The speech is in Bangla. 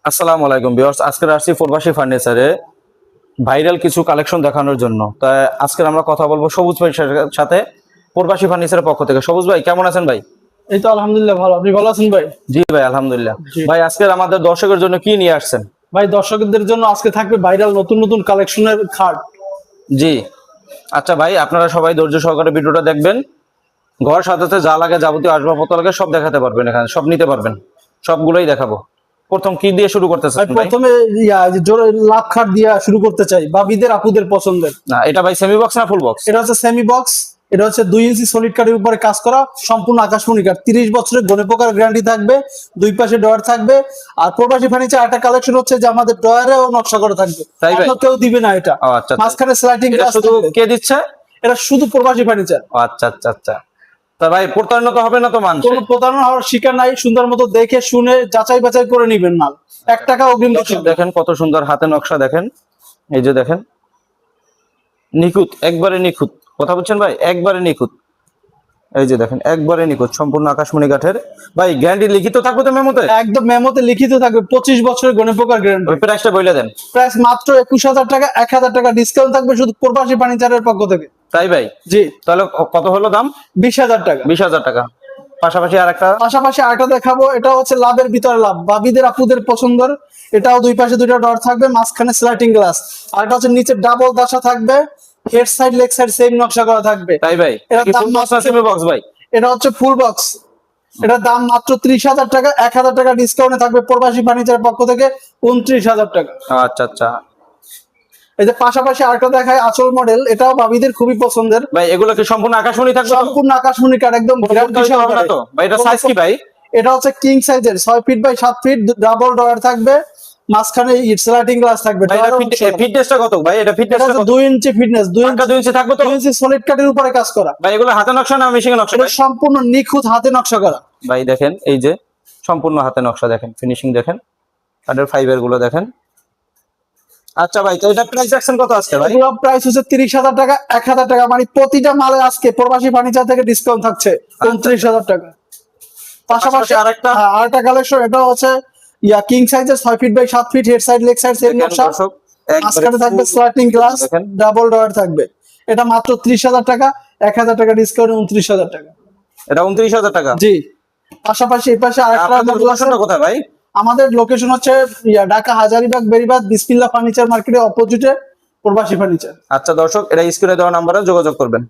আসসালামু আলাইকুম ভিউয়ার্স, আজকে আসছি প্রবাসী ফার্নিচারে ভাইরাল কিছু কালেকশন দেখানোর জন্য। তাই আজকে আমরা কথা বলবো সবুজ ভাইয়ের সাথে, প্রবাসী ফার্নিচারের পক্ষ থেকে। সবুজ ভাই কেমন আছেন ভাই? এই তো আলহামদুলিল্লাহ ভালো। আপনি ভালো আছেন ভাই? জি ভাই আলহামদুলিল্লাহ। জি। ভাই আজকে আমাদের দর্শকের জন্য কি নিয়ে আসছেন? ভাই দর্শকদের জন্য আজকে থাকবে ভাইরাল নতুন নতুন কালেকশনের খাট। জি আচ্ছা ভাই, আপনারা সবাই ধৈর্য সহকারে ভিডিওটা দেখবেন। ঘর সাজাতে যা লাগে যাবতীয় আসবাবপত্র লাগে সব দেখাতে পারবেন, এখানে সব নিতে পারবেন, সবগুলোই দেখাবো। প্রথম কি দিয়ে শুরু করতেছেন ভাই ভাই? প্রথমে জোরে লাভ খাট দিয়ে শুরু করতে চাই, বাবিদের আপুদের পছন্দের। না এটা ভাই সেমি বক্স না ফুল বক্স? এটা হচ্ছে সেমি বক্স। এটা হচ্ছে 2 ইঞ্চি সলিড কাঠের উপরে কাজ করা, সম্পূর্ণ আকাশমণি কাঠ। 30 বছরের গনে পোকার গ্যারান্টি থাকবে, দুই পাশে ডয়ার থাকবে। আর প্রবাসী ফার্নিচার একটা কালেকশন হচ্ছে যে আমাদের ডয়ারেও নকশা করা থাকবে, তাই ভাই? অন্য কেউ দিবে না এটা। ও আচ্ছা, মাঝখানে স্লাইডিং এটা গ্লাস শুধু থাকবে। কে দিচ্ছে? এটা শুধু প্রবাসী ফার্নিচার। ও আচ্ছা আচ্ছা আচ্ছা। তা ভাই প্রতারণা তো হবে না তো মানুষ? কোনো প্রতারণা হওয়ার শিকার নাই। সুন্দর মতো দেখে শুনে যাচাই বাছাই করে নিবেন মাল। 1 টাকা অগ্রিম দিতে হবে। দেখেন কত সুন্দর হাতে নকশা, দেখেন এই যে দেখেন, নিখুঁত, একবারে নিখুঁত। কথা বলছেন ভাই, একবারে নিখুঁত। এই যে দেখেন একবারে নিখুঁত, সম্পূর্ণ আকাশমণি কাঠের। ভাই গ্যারান্টি লিখিত থাকবে তো মেমোতে? একদম মেমোতে লিখিত থাকবে 25 বছরের গনে পোকার গ্যারান্টি। ওই প্রাইসটা বলে দেন। প্রাইস মাত্র 21,000 টাকা, 1,000 টাকা ডিসকাউন্ট থাকবে শুধু প্রবাসী ফার্নিচারের পক্ষ থেকে। তাই ভাই? জি। তাহলে কত হলো দাম? 20,000 টাকা। 20,000 টাকা। পাশাপাশি আর একটা পাশাপাশি আরেকটা দেখাবো, এটা হচ্ছে লাভের ভিতরে লাভ, বাবিদের আপুদের পছন্দের। এটাও দুই পাশে দুইটা ডর থাকবে, মাঝখানে স্লাইডিং গ্লাস। আর এটা হচ্ছে নিচে ডাবল দাসা থাকবে, head side leg side same নকশা করা থাকবে। তাই ভাই? এটার কি দাম ফুল বক্স না সেমি বক্স ভাই? এটা হচ্ছে ফুল বক্স। এটার দাম মাত্র 30,000 টাকা, 1,000 টাকা ডিসকাউন্টে থাকবে প্রবাসী ফার্নিচারের পক্ষ থেকে 29,000 টাকা। আচ্ছা আচ্ছা। এই যে পাশাপাশি আরেকটা দেখায় আচল মডেল, এটাও ভাবিদের খুবই পছন্দের। ভাই এগুলো কি সম্পূর্ণ আকাশমণি থাকবে তো? সম্পূর্ণ আকাশমণি কাঠ, একদম বলতে হবে না তো ভাই? এটা সাইজ কি ভাই? এটা হচ্ছে কিং সাইজের, 6 feet by 7 feet, double drawer থাকবে, মাঝখানে স্লাইডিং গ্লাস থাকবে। ভাই এটা ফিটনেসটা কত ভাই? এটা ফিটনেসটা কত? 2 ইঞ্চি ফিটনেস, 2 2 ইঞ্চি থাকবে তো? ইঞ্চি সলিড কাঠের উপরে কাজ করা। ভাই এগুলো হাতে নকশা না মেশিনে নকশা এটা ভাই? সম্পূর্ণ নিখুঁত হাতে নকশা করা। ভাই দেখেন এই যে সম্পূর্ণ হাতে নকশা, দেখেন ফিনিশিং, দেখেন কাঠের ফাইবার গুলো দেখেন। আচ্ছা ভাই, তো এটা প্রাইস রাখছেন কত আজকে ভাই? এগুলো প্রাইস হচ্ছে 30,000 টাকা, 1,000 টাকা, মানে প্রতিটা মালে আজকে প্রবাসী ফার্নিচার থেকে ডিসকাউন্ট থাকছে 29,000 টাকা। পাশাপাশি আরেকটা আরেকটা কালেকশন, এটা হচ্ছে কিং সাইজের, 6 feet by 7 feet, head side leg side same নকশা, দর্শক মাঝখানে থাকবে স্লাইডিং গ্লাস, দেখেন। ডাবল ডয়ার থাকবে। এটা মাত্র 30,000 টাকা, 1,000 টাকা ডিসকাউন্ট 29,000 টাকা। এটা 29,000 টাকা। জি। পাশাপাশি এই পাশে আরেকটা আপনাদের মডেল আছে। লোকেশনটা কোথায় ভাই? আমাদের লোকেশন হচ্ছে ঢাকা হাজারীবাগ বেরিবাদ বিসমিল্লাহ ফার্নিচার মার্কেটের অপোজিটে প্রবাসী ফার্নিচার। আচ্ছা দর্শক, এটা স্ক্রিনে দেওয়া নাম্বারে যোগাযোগ করবেন।